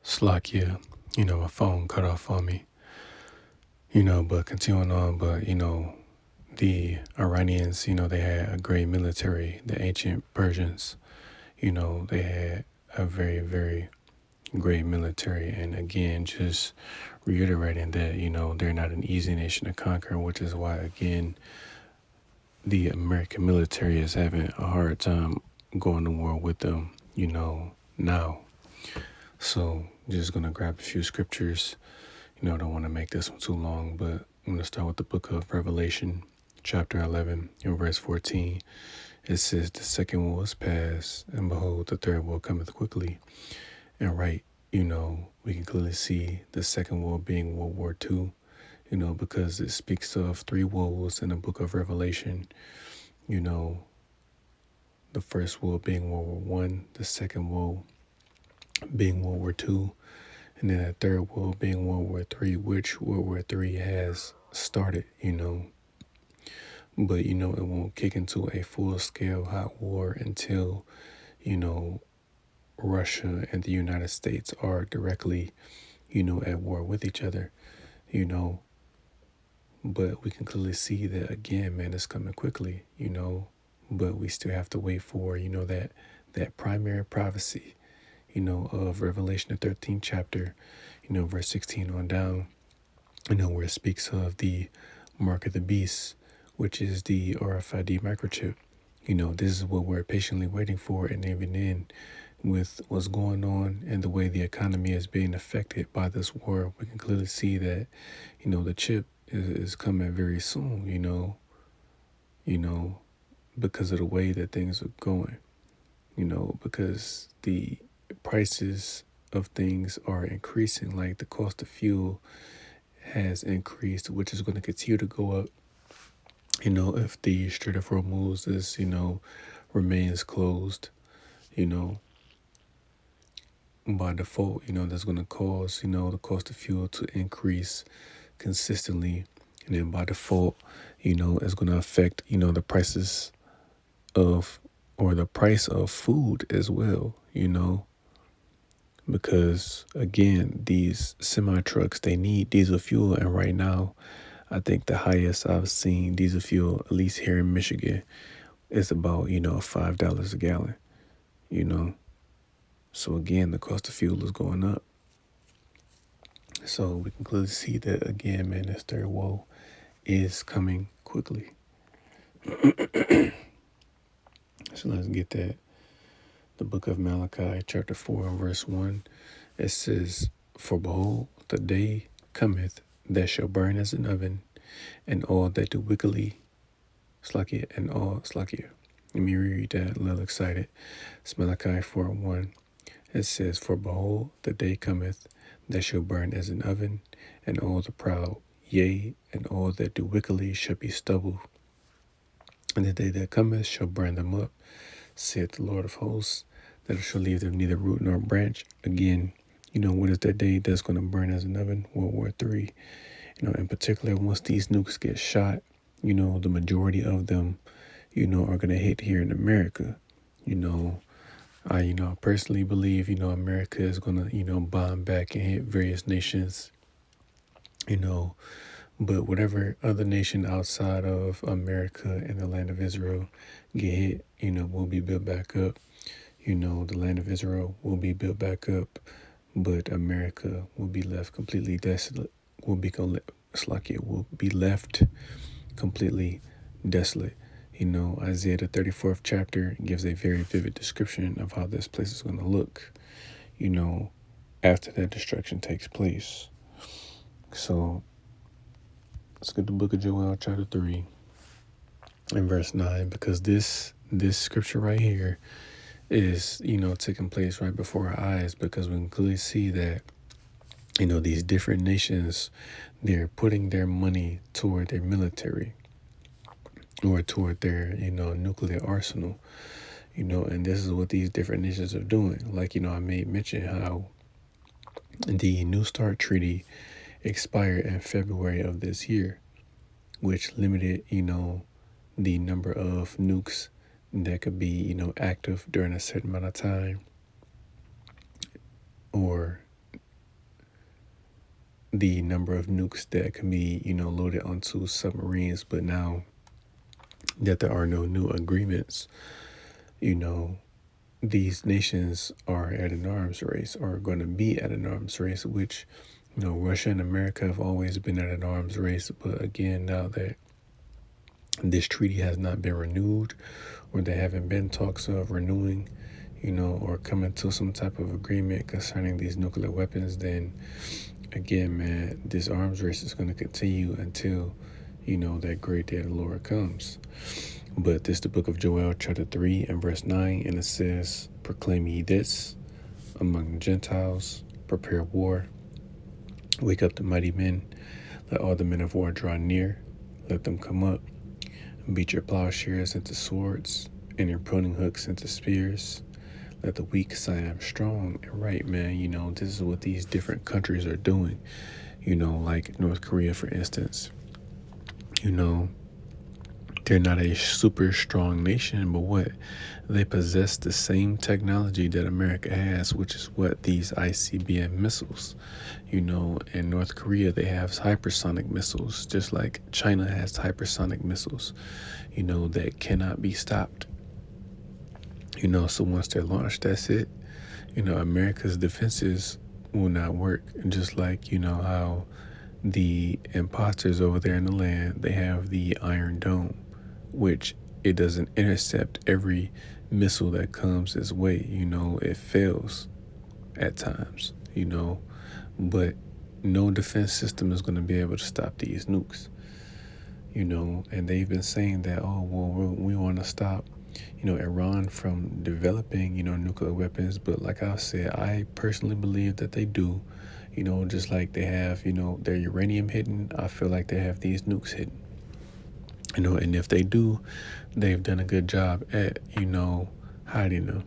Slovakia, a phone cut off on me, but continuing on, but, the Iranians, they had a great military. The ancient Persians, they had a very, very great military. And again, just reiterating that, they're not an easy nation to conquer, which is why, again, the American military is having a hard time going to war with them, now. So just going to grab a few scriptures. I don't want to make this one too long, but I'm going to start with the book of Revelation, chapter 11, and verse 14. It says, "The second woe is past, and behold, the third woe cometh quickly." And right, we can clearly see the second woe being World War II, because it speaks of three woes in the book of Revelation. The first woe being World War One, the second woe being World War II, and then the third woe being World War III, which World War III has started, But, it won't kick into a full-scale hot war until, Russia and the United States are directly, at war with each other, But we can clearly see that, again, man, it's coming quickly, But we still have to wait for, that primary prophecy, of Revelation, the 13th chapter, verse 16 on down, where it speaks of the mark of the beast, which is the RFID microchip. This is what we're patiently waiting for. And even then, with what's going on and the way the economy is being affected by this war, we can clearly see that, the chip is coming very soon, because of the way that things are going, because the prices of things are increasing, like the cost of fuel has increased, which is going to continue to go up, if the Strait of Hormuz is, remains closed, by default, that's going to cause, the cost of fuel to increase consistently. And then by default, it's going to affect, the prices of, or the price of food as well, because again, these semi trucks, they need diesel fuel. And right now, I think the highest I've seen diesel fuel, at least here in Michigan, is about, $5 a gallon, So again, the cost of fuel is going up. So we can clearly see that, again, man, this third woe is coming quickly. So let's get that. The book of Malachi, chapter 4, and verse 1, it says, "For behold, the day cometh that shall burn as an oven, and all that do wickedly, slack and all slack." Let me read that a little excited. It's Malachi 4 and 1. It says, "For behold, the day cometh that shall burn as an oven, and all the proud, yea, and all that do wickedly shall be stubble. And the day that cometh shall burn them up, saith the Lord of hosts, that it shall leave them neither root nor branch." Again, what is that day that's going to burn as an oven? World War III. In particular, once these nukes get shot, the majority of them, are going to hit here in America. I personally believe, America is going to, bomb back and hit various nations, but whatever other nation outside of America and the land of Israel get hit, will be built back up. The land of Israel will be built back up, but America will be left completely desolate. Will be left completely desolate. Isaiah the 34th chapter gives a very vivid description of how this place is going to look, after that destruction takes place. So let's get the book of Joel, chapter 3, and verse 9, because this scripture right here is, taking place right before our eyes, because we can clearly see that, these different nations, they're putting their money toward their military or toward their, nuclear arsenal, and this is what these different nations are doing. Like, I made mention how the New START treaty expired in February of this year, which limited, the number of nukes that could be, active during a certain amount of time, or the number of nukes that can be, loaded onto submarines. But now that there are no new agreements, you know, these nations are at an arms race, or going to be at an arms race, which, Russia and America have always been at an arms race. But again, now that this treaty has not been renewed, or there haven't been talks of renewing, or coming to some type of agreement concerning these nuclear weapons, then again, man, this arms race is going to continue until, that great day of the Lord comes. But this is the book of Joel, chapter 3 and verse 9, and it says, "Proclaim ye this among the Gentiles, prepare war, wake up the mighty men, let all the men of war draw near, let them come up, beat your plowshares into swords, and your pruning hooks into spears. Let the weak say I'm strong and right, man." This is what these different countries are doing. Like North Korea, for instance. They're not a super strong nation, but what? They possess the same technology that America has, which is what? These ICBM missiles. In North Korea, they have hypersonic missiles, just like China has hypersonic missiles, that cannot be stopped. So once they're launched, that's it. America's defenses will not work. Just like, how the imposters over there in the land, they have the Iron Dome, which it doesn't intercept every missile that comes its way. It fails at times, but no defense system is going to be able to stop these nukes, and they've been saying that, oh, well, we want to stop Iran from developing, nuclear weapons. But like I said, I personally believe that they do, just like they have, their uranium hidden. I feel like they have these nukes hidden, and if they do, they've done a good job at, hiding them.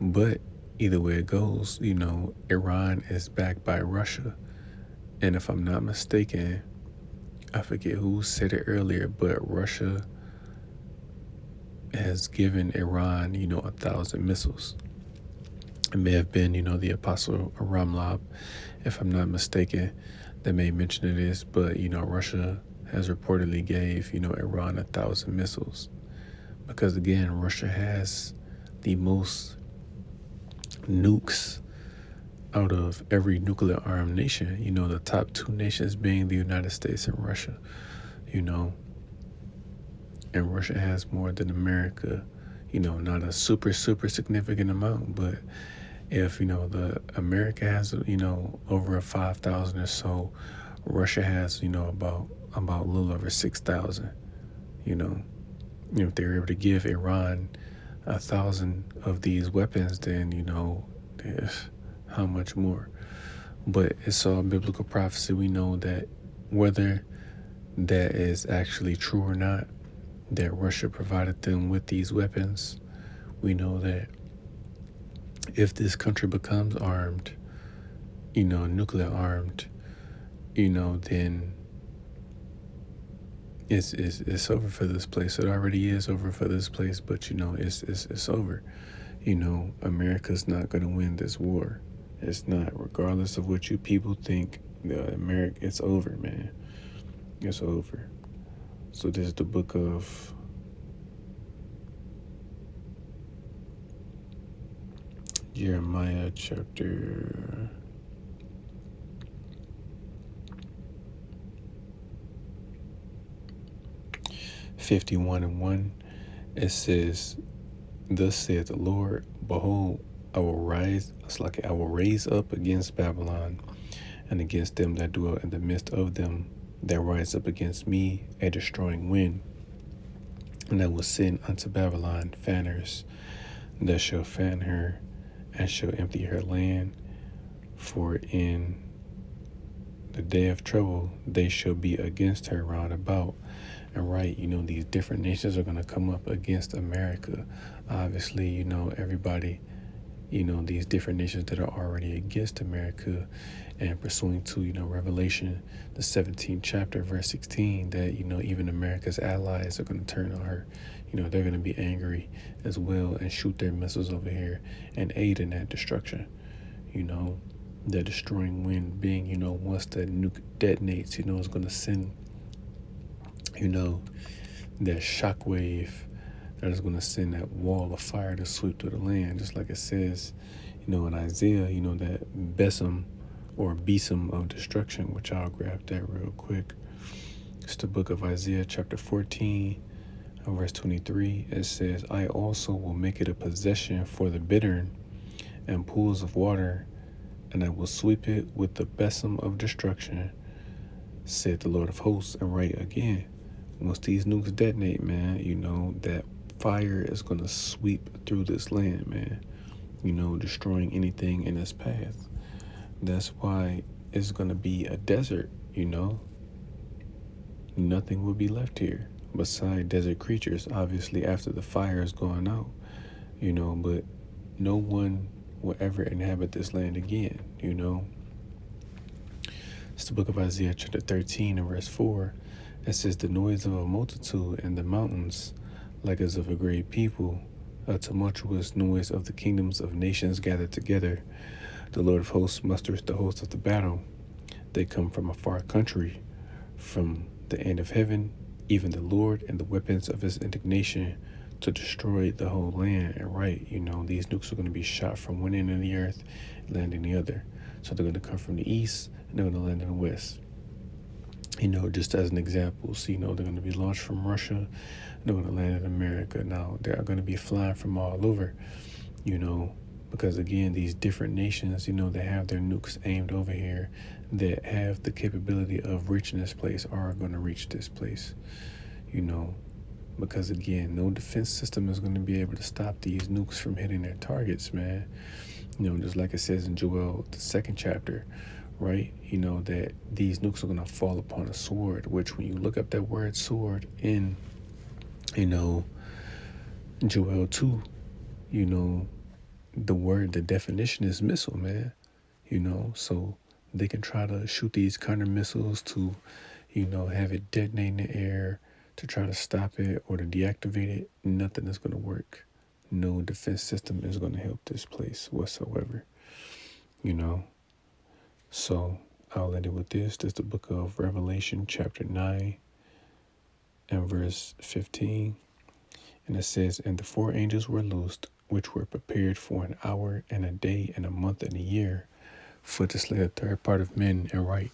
But either way it goes, Iran is backed by Russia. And if I'm not mistaken, I forget who said it earlier, but Russia has given Iran, 1,000 missiles. It may have been, the Apostle Ramlab, if I'm not mistaken, that may mention this, but, Russia has reportedly gave, Iran 1,000 missiles. Because again, Russia has the most nukes out of every nuclear armed nation, the top two nations being the United States and Russia, and Russia has more than America, not a super significant amount, but if, the America has, over 5,000 or so, Russia has, about a little over 6,000, if they're able to give Iran 1,000 of these weapons, then, how much more? But it's all biblical prophecy. We know that whether that is actually true or not, that Russia provided them with these weapons, we know that if this country becomes armed, nuclear armed, then it's over for this place. It already is over for this place, but it's over. America's not going to win this war. It's not, regardless of what you people think. It's over, man. It's over. So this is the book of Jeremiah, chapter 51:1. It says, "Thus saith the Lord, behold, I will raise up against Babylon, and against them that dwell in the midst of them, that rise up against me, a destroying wind. And I will send unto Babylon fanners, that shall fan her, and shall empty her land. For in the day of trouble they shall be against her round about." And right, these different nations are going to come up against America. Obviously, everybody, these different nations that are already against America, and pursuing to, Revelation, the 17th chapter, verse 16, that, even America's allies are going to turn on her. They're going to be angry as well and shoot their missiles over here and aid in that destruction, That destroying wind being, once that nuke detonates, it's going to send, you know, that shockwave that is going to send that wall of fire to sweep through the land, just like it says, in Isaiah, that besom or besom of destruction, which I'll grab that real quick. It's the book of Isaiah, chapter 14, verse 23. It says, I also will make it a possession for the bittern and pools of water, and I will sweep it with the besom of destruction, said the Lord of hosts. And right again, once these nukes detonate, man, that fire is going to sweep through this land, man, destroying anything in its path. That's why it's going to be a desert, Nothing will be left here beside desert creatures, obviously, after the fire is gone out, but no one will ever inhabit this land again, It's the book of Isaiah, chapter 13, and verse 4. It says, the noise of a multitude in the mountains, like as of a great people, a tumultuous noise of the kingdoms of nations gathered together. The Lord of hosts musters the host of the battle. They come from a far country, from the end of heaven, even the Lord and the weapons of his indignation to destroy the whole land. And right, these nukes are going to be shot from one end of the earth and land in the other. So they're going to come from the east and they're going to land in the west. Just as an example, so, they're going to be launched from Russia and they're going to land in America. Now, they're going to be flying from all over, because again, these different nations, they have their nukes aimed over here that have the capability of reaching this place are going to reach this place, because again, no defense system is going to be able to stop these nukes from hitting their targets, man. Just like it says in Joel, the 2nd chapter, right? That these nukes are going to fall upon a sword, which when you look up that word sword in, Joel 2, the definition is missile, man. So they can try to shoot these counter missiles to, have it detonate in the air to try to stop it or to deactivate it. Nothing is going to work. No defense system is going to help this place whatsoever, So I'll end it with this. This is the book of Revelation, chapter 9 and verse 15. And it says, and the 4 angels were loosed, which were prepared for an hour and a day and a month and a year, for to slay a third part of men. And right,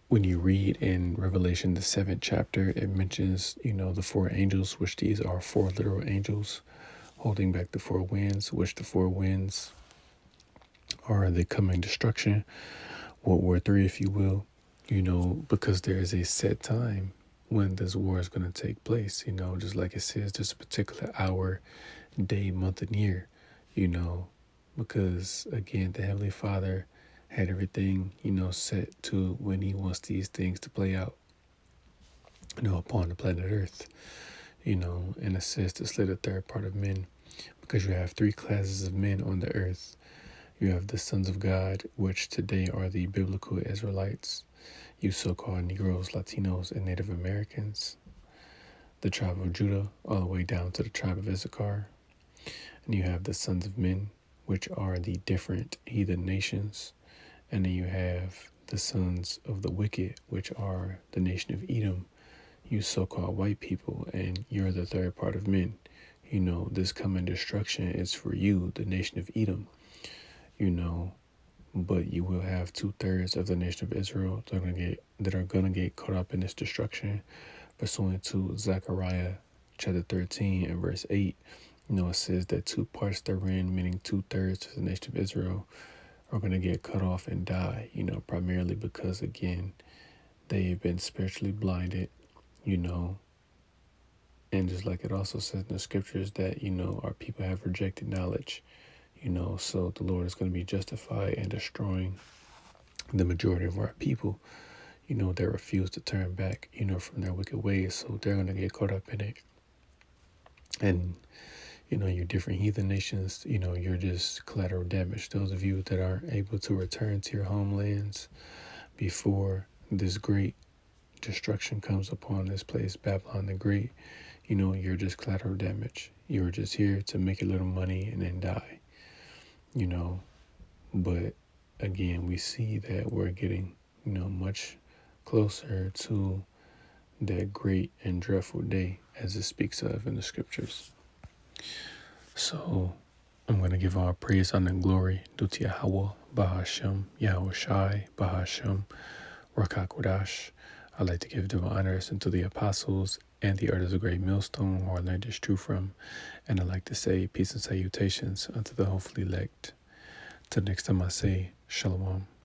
when you read in Revelation, the 7th chapter, it mentions, the 4 angels, which these are 4 literal angels holding back the 4 winds, which the 4 winds are the coming destruction, World War III, if you will, because there is a set time when this war is going to take place, just like it says, there's a particular hour, day, month, and year, because again, the Heavenly Father had everything, set to when he wants these things to play out, upon the planet Earth, and it says to slay the third part of men, because you have 3 classes of men on the earth. You have the sons of God, which today are the biblical Israelites, you so-called Negroes, Latinos, and Native Americans, the tribe of Judah, all the way down to the tribe of Issachar. And you have the sons of men, which are the different heathen nations. And then you have the sons of the wicked, which are the nation of Edom, you so-called white people, and you're the third part of men. This coming destruction is for you, the nation of Edom, but you will have 2/3 of the nation of Israel that are gonna get caught up in this destruction, pursuant to Zechariah chapter 13 and verse 8. It says that 2 parts therein, meaning 2/3 of the nation of Israel, are gonna get cut off and die. Primarily because again, they've been spiritually blinded. And just like it also says in the scriptures that our people have rejected knowledge. So the Lord is going to be justified and destroying the majority of our people, that refuse to turn back, from their wicked ways. So they're going to get caught up in it. And, your different heathen nations, you're just collateral damage. Those of you that aren't able to return to your homelands before this great destruction comes upon this place, Babylon the Great, you're just collateral damage. You're just here to make a little money and then die, But again, we see that we're getting, much closer to that great and dreadful day as it speaks of in the scriptures. So I'm going to give all praise, honor, and glory due to Yahweh, Bahashem, Yahweh Shai, Bahashem, Rakakodash. I'd like to give divine honors unto the apostles and the elders of Great Millstone, who I learned this truth from. And I'd like to say peace and salutations unto the hopefully elect. Till next time I say, Shalom.